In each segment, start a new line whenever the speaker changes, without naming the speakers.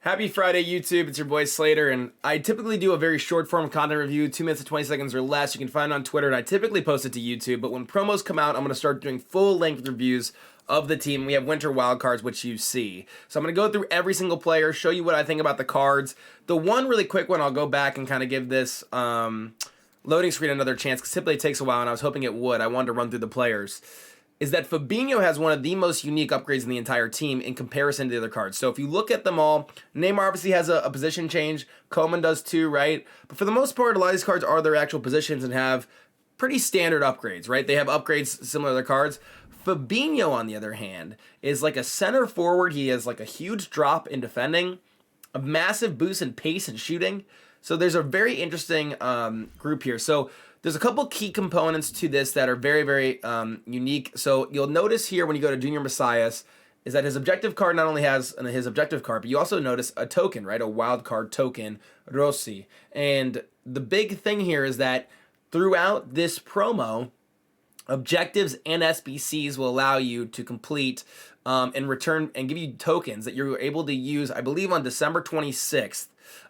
Happy Friday, YouTube. It's your boy Slater, and I typically do a very short form content review, 2 minutes to 20 seconds or less. You can find it on Twitter, and I typically post it to YouTube, but when promos come out, I'm going to start doing full-length reviews of the team. We have Winter Wildcards, which you see. So I'm going to go through every single player, show you what I think about the cards. The one really quick one, I'll go back and kind of give this loading screen another chance, because typically it takes a while, and I was hoping it would. I wanted to run through the players. Is that Fabinho has one of the most unique upgrades in the entire team in comparison to the other cards. So if you look at them all, Neymar obviously has a position change. Coman does too, right? But for the most part, a lot of these cards are their actual positions and have pretty standard upgrades, right? They have upgrades similar to their cards. Fabinho, on the other hand, is like a center forward. He has like a huge drop in defending, a massive boost in pace and shooting. So there's a very interesting group here. So there's a couple key components to this that are very, very unique. So you'll notice here when you go to Junior Messias is that his objective card not only has his objective card, but you also notice a token, right? A wild card token, Rossi. And the big thing here is that throughout this promo, objectives and SBCs will allow you to complete and return and give you tokens that you're able to use, I believe, on December 26th,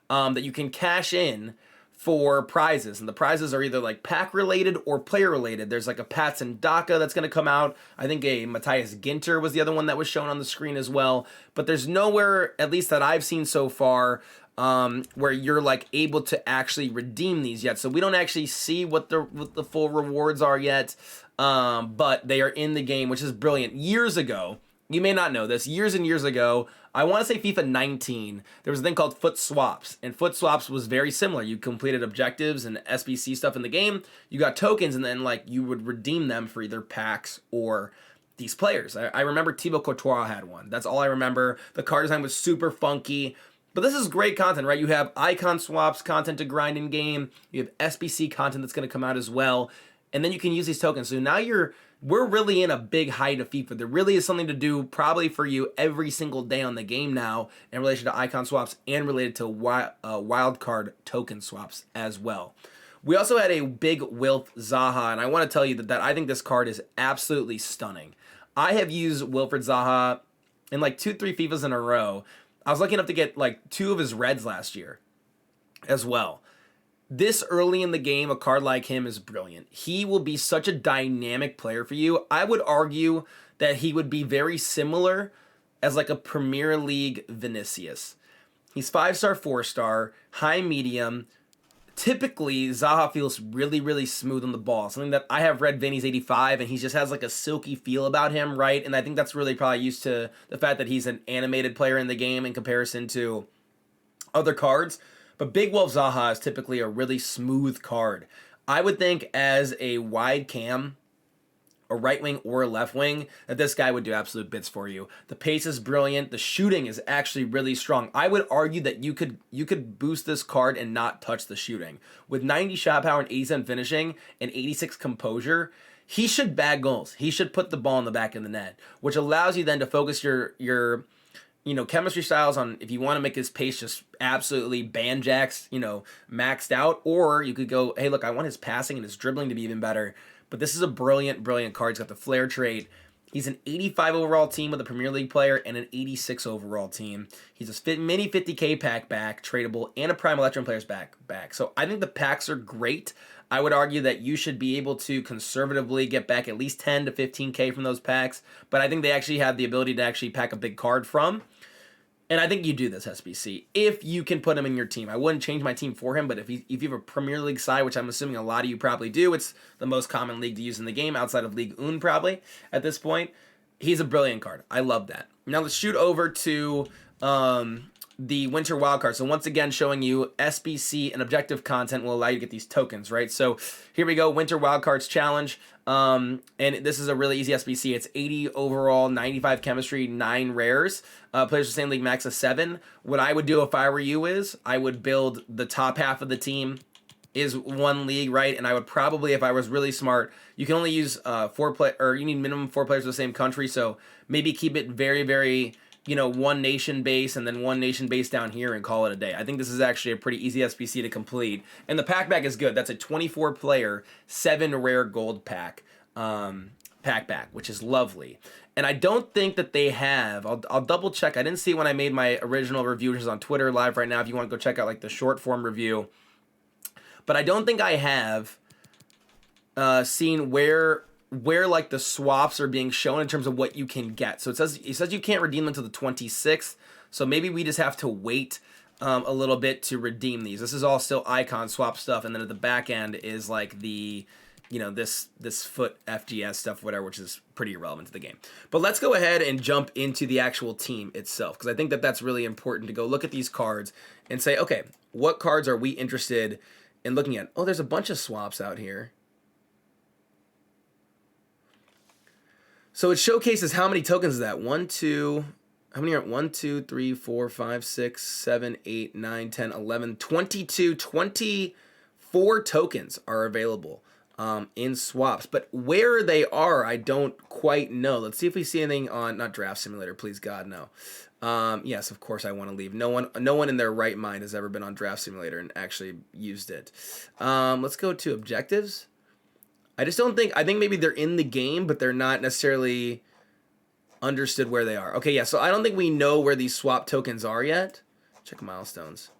that you can cash in for prizes. And the prizes are either like pack related or player related. There's like a Pats and Daka that's going to come out. I think a Matthias Ginter was the other one that was shown on the screen as well. But there's nowhere, at least that I've seen so far, where you're like able to actually redeem these yet. So we don't actually see what the full rewards are yet, but they are in the game, which is brilliant. Years ago, you may not know this, years and years ago, I want to say FIFA 19, there was a thing called foot swaps, and foot swaps was very similar. You completed objectives and SBC stuff in the game, you got tokens, and then like you would redeem them for either packs or these players. I remember Thibaut Courtois had one. That's all I remember. The card design was super funky. But this is great content, right? You have icon swaps, content to grind in game. You have SBC content that's going to come out as well. And then you can use these tokens. So now we're really in a big height of FIFA. There really is something to do probably for you every single day on the game now in relation to icon swaps and related to wildcard token swaps as well. We also had a big Wilf Zaha, and I want to tell you that I think this card is absolutely stunning. I have used Wilfried Zaha in like 2-3 FIFAs in a row. I was lucky enough to get like 2 of his reds last year as well. This early in the game, a card like him is brilliant. He will be such a dynamic player for you. I would argue that he would be very similar as like a Premier League Vinicius. He's 5-star, 4-star, high medium. Typically, Zaha feels really, really smooth on the ball. Something that I have read Vinny's 85, and he just has like a silky feel about him, right? And I think that's really probably used to the fact that he's an animated player in the game in comparison to other cards. But Big Wolf Zaha is typically a really smooth card. I would think as a wide cam, a right wing or a left wing, that this guy would do absolute bits for you. The pace is brilliant. The shooting is actually really strong. I would argue that you could boost this card and not touch the shooting. With 90 shot power and 87 finishing and 86 composure, he should bag goals. He should put the ball in the back of the net, which allows you then to focus your chemistry styles on if you want to make his pace just absolutely banjax, maxed out, or you could go, hey, look, I want his passing and his dribbling to be even better. But this is a brilliant, brilliant card. He's got the flair trait. He's an 85 overall team with a Premier League player and an 86 overall team. He's a mini 50K pack back, tradable, and a Prime Electrum player's back. So I think the packs are great. I would argue that you should be able to conservatively get back at least 10 to 15K from those packs, but I think they actually have the ability to actually pack a big card from. And I think you do this, SBC, if you can put him in your team. I wouldn't change my team for him, but if you have a Premier League side, which I'm assuming a lot of you probably do, it's the most common league to use in the game, outside of Ligue 1 probably at this point, he's a brilliant card. I love that. Now let's shoot over to the Winter Wildcard. So once again, showing you SBC and objective content will allow you to get these tokens, right? So here we go, Winter Wildcards Challenge. And this is a really easy SBC. It's 80 overall, 95 chemistry, 9 rares. Players the same league, max of 7. What I would do if I were you is I would build the top half of the team is one league, right? And I would probably, if I was really smart, you can only use you need minimum 4 players of the same country. So maybe keep it very, very, one nation base and then one nation base down here and call it a day. I think this is actually a pretty easy SBC to complete. And the pack back is good. That's a 24 player, 7 rare gold pack. pack back, which is lovely. And I don't think that they have, I'll double check. I didn't see when I made my original review, which is on Twitter live right now if you want to go check out like the short form review. But I don't think I have seen where like the swaps are being shown in terms of what you can get. So it says you can't redeem them until the 26th. So maybe we just have to wait a little bit to redeem these. This is all still icon swap stuff, and then at the back end is like the, you know, this foot FGS stuff, whatever, which is pretty irrelevant to the game. But let's go ahead and jump into the actual team itself, because I think that that's really important to go look at these cards and say, okay, what cards are we interested in looking at? Oh, there's a bunch of swaps out here. So it showcases how many tokens is that? How many are 1, 2, 3, 4, 5, 6, 7, 8, 9, 10, 11, 22, 24 tokens are available in swaps. But where they are, I don't quite know. Let's see if we see anything on, not Draft Simulator, please God, no. Yes, of course I want to leave. No one in their right mind has ever been on Draft Simulator and actually used it. Let's go to objectives. I think maybe they're in the game, but they're not necessarily understood where they are. Okay, yeah, so I don't think we know where these swap tokens are yet. Check milestones.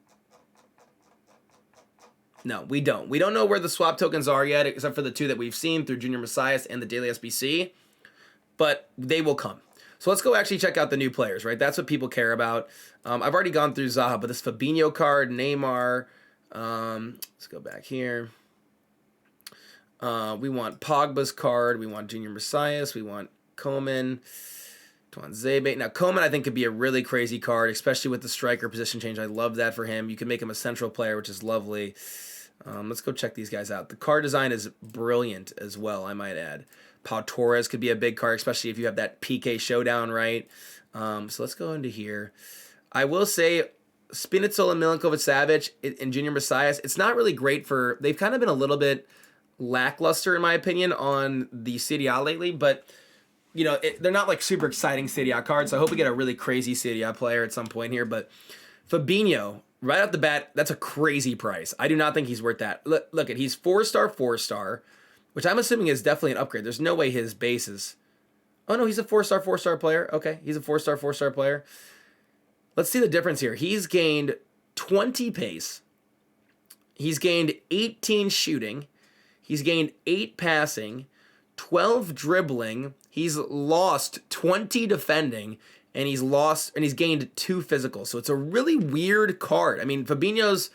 No, we don't. We don't know where the swap tokens are yet, except for the two that we've seen through Junior Messias and the Daily SBC, but they will come. So let's go actually check out the new players, right? That's what people care about. I've already gone through Zaha, but this Fabinho card, Neymar, let's go back here. We want Pogba's card. We want Junior Messias. We want Coman, Tuanzebe. Now, Coman, I think, could be a really crazy card, especially with the striker position change. I love that for him. You can make him a central player, which is lovely. Let's go check these guys out. The card design is brilliant as well, I might add. Torres could be a big card, especially if you have that PK showdown, right? So let's go into here. I will say Spinozilla, Milankovic Savage, and Junior Messias, it's not really great for... They've kind of been a little bit lackluster, in my opinion, on the Serie A lately, but you know, they're not like super exciting Serie A cards, so I hope we get a really crazy Serie A player at some point here. But Fabinho, right off the bat, that's a crazy price. I do not think he's worth that. Look at, he's 4-star, which I'm assuming is definitely an upgrade. There's no way his base is... Oh no, he's a 4-star player. Okay, he's a 4-star player. Let's see the difference here. He's gained 20 pace. He's gained 18 shooting. He's gained 8 passing, 12 dribbling. He's lost 20 defending, and he's gained 2 physical. So it's a really weird card. I mean, Fabinho's,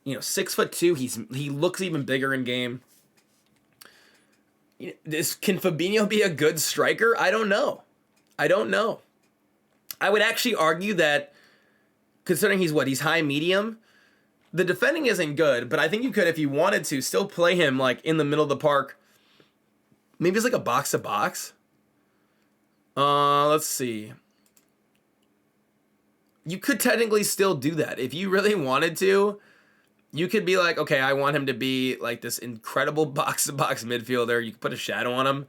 6'2". He looks even bigger in game. Can Fabinho be a good striker? I don't know. I would actually argue that, considering he's high medium, the defending isn't good, but I think you could, if you wanted to, still play him like in the middle of the park. Maybe it's like a box-to-box. Let's see. You could technically still do that. If you really wanted to, you could be like, okay, I want him to be like this incredible box-to-box midfielder. You could put a shadow on him.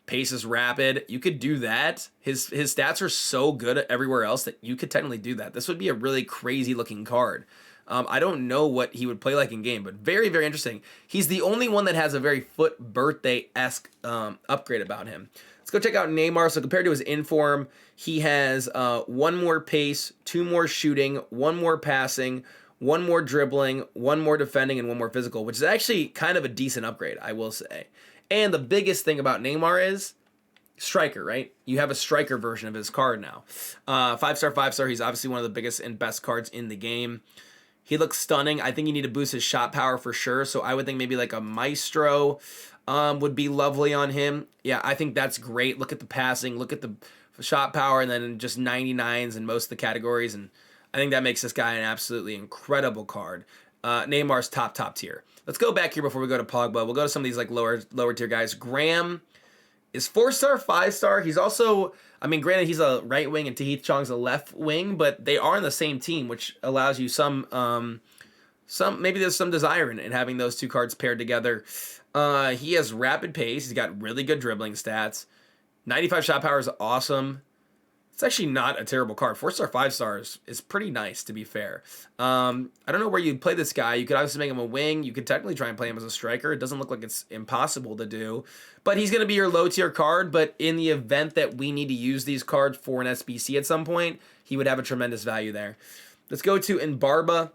Pace is rapid. You could do that. His stats are so good everywhere else that you could technically do that. This would be a really crazy-looking card. I don't know what he would play like in game, but very, very interesting. He's the only one that has a very foot birthday-esque upgrade about him. Let's go check out Neymar. So compared to his inform, he has 1 more pace, 2 more shooting, 1 more passing, 1 more dribbling, 1 more defending, and 1 more physical, which is actually kind of a decent upgrade, I will say. And the biggest thing about Neymar is striker, right? You have a striker version of his card now. 5-star. He's obviously one of the biggest and best cards in the game. He looks stunning. I think you need to boost his shot power for sure. So I would think maybe like a Maestro would be lovely on him. Yeah, I think that's great. Look at the passing. Look at the shot power. And then just 99s in most of the categories. And I think that makes this guy an absolutely incredible card. Neymar's top tier. Let's go back here before we go to Pogba. We'll go to some of these like lower tier guys. Graham is 4-star, 5-star. He's also, I mean, granted, he's a right wing and Tahith Chong's a left wing, but they are on the same team, which allows you some maybe there's some desire in having those two cards paired together. He has rapid pace. He's got really good dribbling stats. 95 shot power is awesome. It's actually not a terrible card. 4-star, 5 stars is pretty nice, to be fair. I don't know where you'd play this guy. You could obviously make him a wing. You could technically try and play him as a striker. It doesn't look like it's impossible to do. But he's going to be your low-tier card. But in the event that we need to use these cards for an SBC at some point, he would have a tremendous value there. Let's go to Mbarba.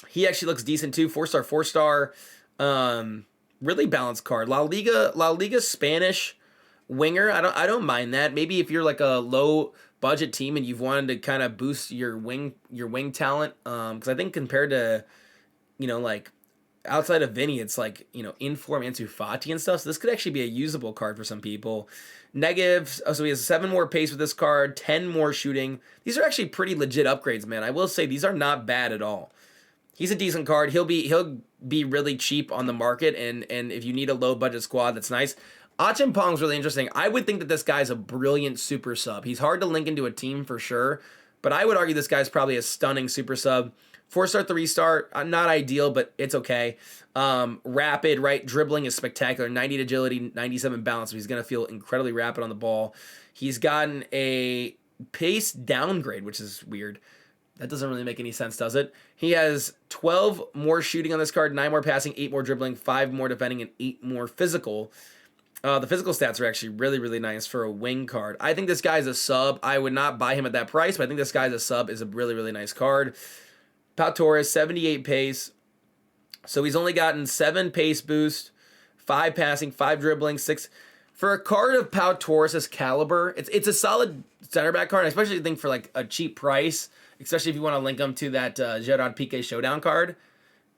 He actually looks decent too. 4-star, 4-star. Really balanced card. La Liga Spanish winger. I don't mind that. Maybe if you're like a low budget team and you've wanted to kind of boost your wing talent, because I think compared to, like outside of Vinny, it's like, Inform Ansu Fati and stuff. So this could actually be a usable card for some people. Negatives. So he has 7 more pace with this card, 10 more shooting. These are actually pretty legit upgrades, man. I will say these are not bad at all. He's a decent card. He'll be really cheap on the market, and if you need a low budget squad, that's nice. Achimpong's really interesting. I would think that this guy's a brilliant super sub. He's hard to link into a team for sure, but I would argue this guy's probably a stunning super sub. 4-star, 3-star, not ideal, but it's okay. Rapid, right? Dribbling is spectacular. 90 agility, 97 balance. So he's going to feel incredibly rapid on the ball. He's gotten a pace downgrade, which is weird. That doesn't really make any sense, does it? He has 12 more shooting on this card, 9 more passing, 8 more dribbling, 5 more defending, and 8 more physical. The physical stats are actually really, really nice for a wing card. I think this guy's a sub. I would not buy him at that price, but I think this guy's a sub is a really, really nice card. Pau Torres, 78 pace. So he's only gotten 7 pace boost, 5 passing, 5 dribbling, 6. For a card of Pau Torres' caliber, it's a solid center back card. I especially think for like a cheap price, especially if you want to link him to that Gerard Piqué Showdown card.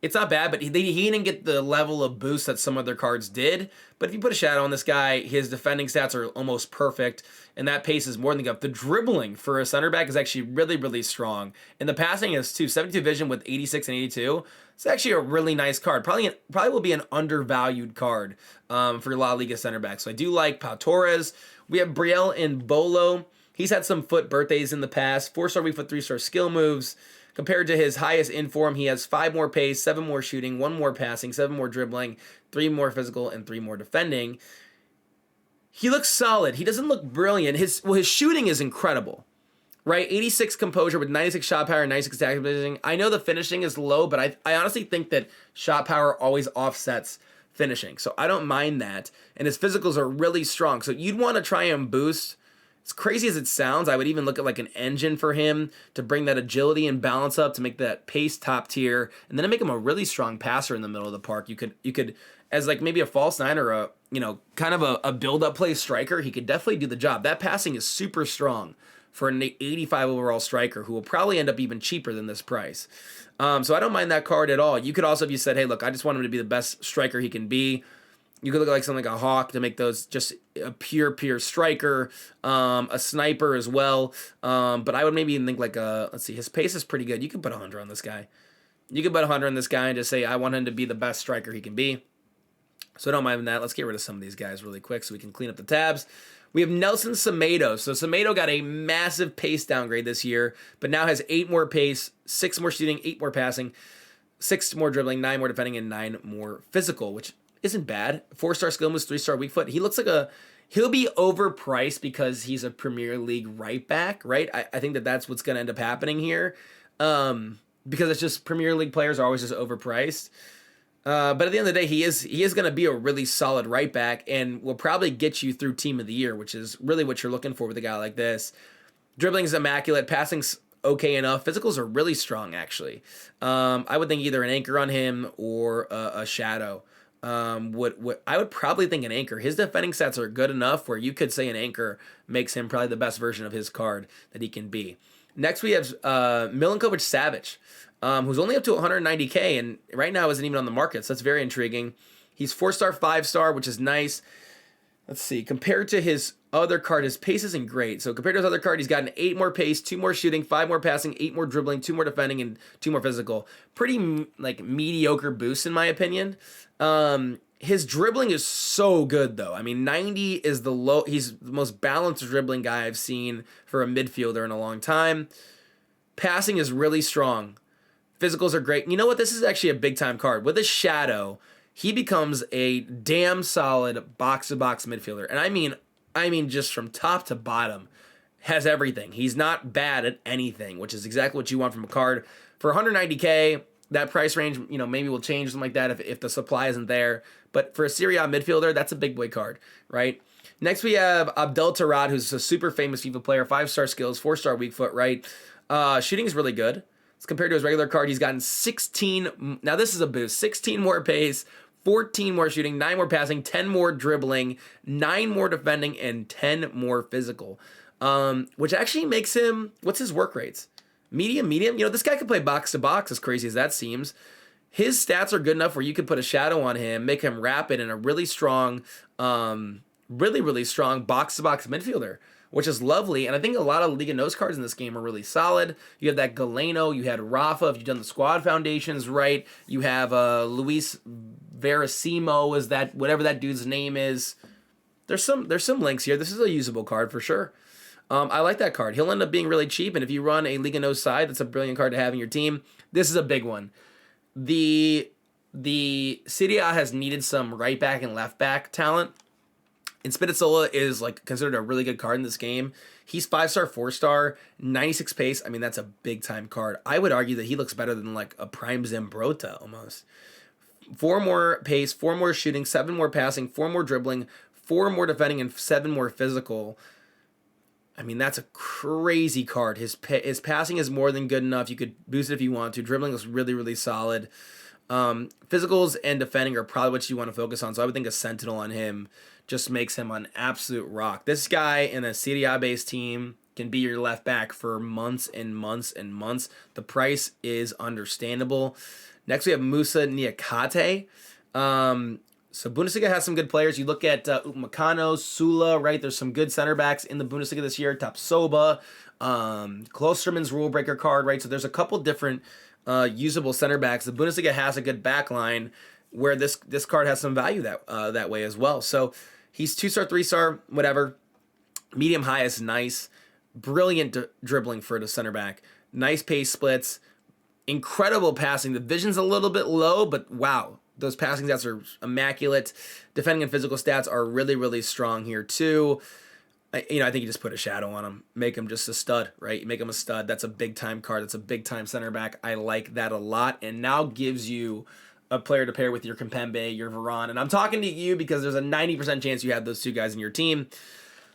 It's not bad, but he didn't get the level of boost that some other cards did. But if you put a shadow on this guy, his defending stats are almost perfect, and that pace is more than good. The dribbling for a center back is actually really, really strong. And the passing is too. 72 vision with 86 and 82. It's actually a really nice card. Probably will be an undervalued card for La Liga center back. So I do like Pau Torres. We have Brielle and Bolo. He's had some foot birthdays in the past. 4-star weak foot, 3-star skill moves. Compared to his highest inform, he has 5 more pace, 7 more shooting, 1 more passing, 7 more dribbling, 3 more physical, and 3 more defending. He looks solid. He doesn't look brilliant. His shooting is incredible, right? 86 composure with 96 shot power and 96 attack finishing. I know the finishing is low, but I honestly think that shot power always offsets finishing. So I don't mind that. And his physicals are really strong. So you'd want to try and boost. As crazy as it sounds, I would even look at like an engine for him to bring that agility and balance up to make that pace top tier, and then to make him a really strong passer in the middle of the park. You could as like maybe a false nine or a kind of a build up play striker. He could definitely do the job. That passing is super strong for an 85 overall striker who will probably end up even cheaper than this price. So I don't mind that card at all. You could also, if you said, hey, look, I just want him to be the best striker he can be. You could look at like something like a Hawk to make those just a pure striker, a sniper as well. But I would maybe even think like let's see, his pace is pretty good. You could put 100 on this guy. You could put 100 on this guy and just say, I want him to be the best striker he can be. So I don't mind that. Let's get rid of some of these guys really quick so we can clean up the tabs. We have Nelson Semedo. So Semedo got a massive pace downgrade this year, but now has 8 more pace, 6 more shooting, 8 more passing, 6 more dribbling, 9 more defending, and 9 more physical, which isn't bad. 4-star skill moves, 3-star weak foot. He looks like he'll be overpriced because he's a Premier League right back, right? I think that's what's going to end up happening here. Because it's just Premier League players are always just overpriced. But at the end of the day, he is going to be a really solid right back and will probably get you through Team of the Year, which is really what you're looking for with a guy like this. Dribbling's immaculate, passing's okay enough. Physicals are really strong, actually. I would think either an anchor on him or a shadow. I would probably think an anchor. His defending stats are good enough where you could say an anchor makes him probably the best version of his card that he can be. Next, we have Milankovic Savage, who's only up to 190K and right now isn't even on the market, so that's very intriguing. He's 4-star, 5-star, which is nice. Let's see. Compared to his other card, his pace isn't great. So compared to his other card, he's gotten 8 more pace, 2 more shooting, 5 more passing, 8 more dribbling, 2 more defending, and 2 more physical. Pretty mediocre boost in my opinion. His dribbling is so good though. I mean, 90 is the low. He's the most balanced dribbling guy I've seen for a midfielder in a long time. Passing is really strong. Physicals are great. You know what? This is actually a big time card. With a shadow, he becomes a damn solid box-to-box midfielder. And I mean just from top to bottom. has everything. He's not bad at anything, which is exactly what you want from a card. For 190K, that price range, maybe will change, something like that if the supply isn't there. But for a Serie A midfielder, that's a big boy card, right? Next, we have Abdel Tarad, who's a super famous FIFA player, 5-star skills, 4-star weak foot, right? Shooting is really good. As compared to his regular card, he's gotten 16. Now, this is a boost. 16 more pace, 14 more shooting, 9 more passing, 10 more dribbling, 9 more defending, and 10 more physical. Which actually makes him, what's his work rates? Medium. This guy can play box to box, as crazy as that seems. His stats are good enough where you could put a shadow on him, make him rapid and a really strong, really strong box to box midfielder, which is lovely. And I think a lot of Liga Nos cards in this game are really solid. You have that Galeno, you had Rafa, if you've done the squad foundations right. You have Luis Veracimo, is that whatever that dude's name is. There's some links here. This is a usable card for sure. I like that card. He'll end up being really cheap, and if you run a Liga Nos side, that's a brilliant card to have in your team. This is a big one. The Serie A has needed some right back and left back talent, and Spinozilla is considered a really good card in this game. He's 5-star, 4-star, 96 pace. I mean, that's a big time card. I would argue that he looks better than a prime Zambrotta almost. 4 more pace, 4 more shooting, 7 more passing, 4 more dribbling, 4 more defending, and 7 more physical. I mean, that's a crazy card. His passing is more than good enough. You could boost it if you want to. Dribbling is really solid. Physicals and defending are probably what you want to focus on. So I would think a Sentinel on him just makes him an absolute rock. This guy in a Serie A-based team can be your left back for months and months and months. The price is understandable. Next, we have Musa Niyakate. So Bundesliga has some good players. You look at Upamecano, Sula, right? There's some good center backs in the Bundesliga this year. Tapsoba, Klosterman's rule breaker card, right? So there's a couple different usable center backs. The Bundesliga has a good back line where this card has some value that way as well. So he's 2-star, 3-star, whatever. Medium high is nice. Brilliant dribbling for the center back. Nice pace splits. Incredible passing. The vision's a little bit low, but wow. Those passing stats are immaculate. Defending and physical stats are really strong here too. I think you just put a shadow on him. Make him just a stud, right? You make him a stud. That's a big-time card. That's a big-time center back. I like that a lot. And now gives you a player to pair with your Kimpembe, your Varane. And I'm talking to you because there's a 90% chance you have those two guys in your team.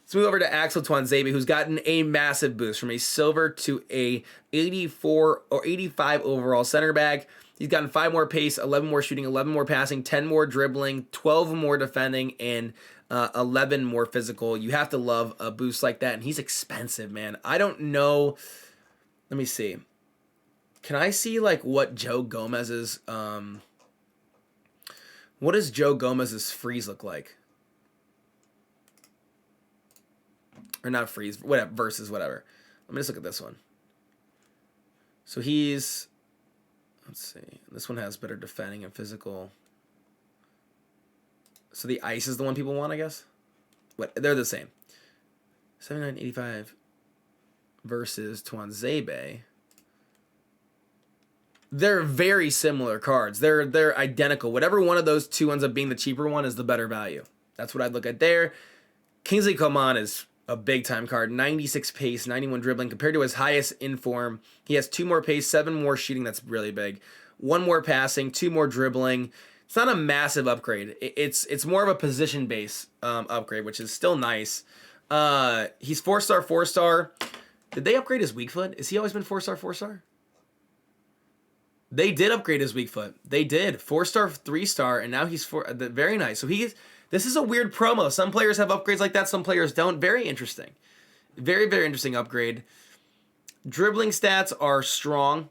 Let's move over to Axel Tuanzebe, who's gotten a massive boost from a silver to a 84 or 85 overall center back. He's gotten 5 more pace, 11 more shooting, 11 more passing, 10 more dribbling, 12 more defending, and 11 more physical. You have to love a boost like that, and he's expensive, man. I don't know. Let me see. Can I see what Joe Gomez's what does Joe Gomez's freeze look like? Or not freeze, whatever, versus whatever. Let me just look at this one. So he's, let's see, this one has better defending and physical. So the ice is the one people want, I guess. What, they're the same. 79.85 versus Tuanzebe. They're very similar cards. They're identical. Whatever one of those two ends up being the cheaper one is the better value. That's what I'd look at there. Kingsley Coman is a big-time card. 96 pace, 91 dribbling. Compared to his highest in form, he has 2 more pace, 7 more shooting. That's really big. 1 more passing, 2 more dribbling. It's not a massive upgrade. It's more of a position-based upgrade, which is still nice. He's 4-star, 4-star. Did they upgrade his weak foot? Has he always been 4-star, 4-star? They did upgrade his weak foot. They did. 4-star, 3-star, and now he's 4. Very nice. So this is a weird promo. Some players have upgrades like that. Some players don't. Very interesting. Very interesting upgrade. Dribbling stats are strong.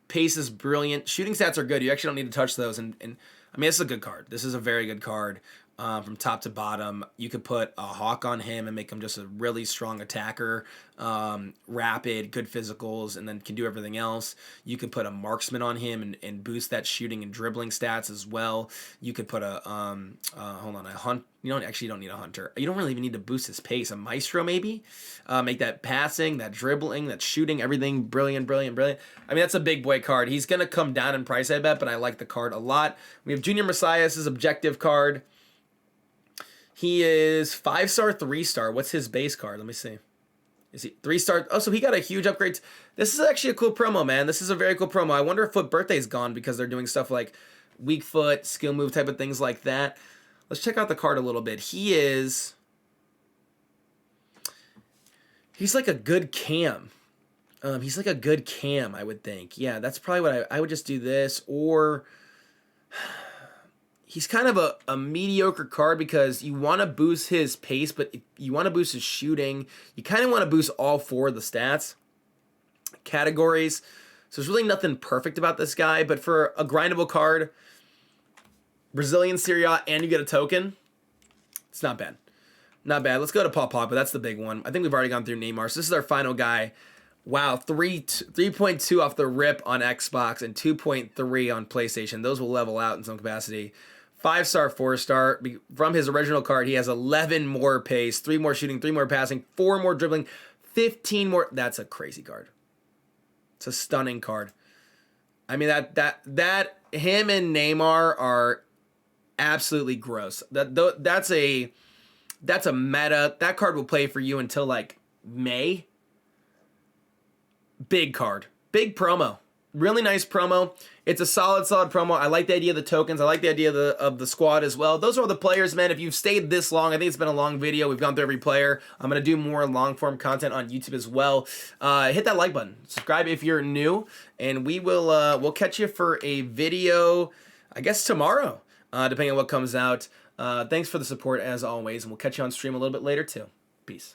Pace is brilliant. Shooting stats are good. You actually don't need to touch those. And I mean, this is a good card. This is a very good card. From top to bottom, you could put a hawk on him and make him just a really strong attacker, rapid, good physicals, and then can do everything else. You could put a marksman on him and boost that shooting and dribbling stats as well. You could put a a hunt. You don't need a hunter. You don't really even need to boost his pace. A maestro maybe, make that passing, that dribbling, that shooting, everything brilliant. I mean, that's a big boy card. He's gonna come down in price, I bet, but I like the card a lot. We have Junior Messias' objective card. He is 5-star, 3-star. What's his base card? Let me see. Is he 3-star? Oh, so he got a huge upgrade. This is actually a cool promo, man. This is a very cool promo. I wonder if Foot Birthday's gone because they're doing stuff like weak foot, skill move type of things like that. Let's check out the card a little bit. He's like a good cam. He's like a good cam, I would think. Yeah, that's probably what I would just do this. Or he's kind of a mediocre card because you want to boost his pace, but you want to boost his shooting. You kind of want to boost all 4 of the stats categories. So there's really nothing perfect about this guy, but for a grindable card, Brazilian Serie A, and you get a token, it's not bad. Not bad. Let's go to Pogba. That's the big one. I think we've already gone through Neymar. So this is our final guy. Wow, 3.2 off the rip on Xbox and 2.3 on PlayStation. Those will level out in some capacity. 5-star, 4-star. From his original card, he has 11 more pace, 3 more shooting, 3 more passing, 4 more dribbling, 15 more. That's a crazy card. It's a stunning card. I mean, that him and Neymar are absolutely gross. That's a meta. That card will play for you until like May. Big card. Big promo. Really nice promo. It's a solid promo. I like the idea of the tokens. I like the idea of the squad as well. Those are all the players, man. If you've stayed this long, I think it's been a long video. We've gone through every player. I'm going to do more long-form content on YouTube as well. Hit that like button. Subscribe if you're new. And we'll catch you for a video, I guess, tomorrow, depending on what comes out. Thanks for the support, as always. And we'll catch you on stream a little bit later, too. Peace.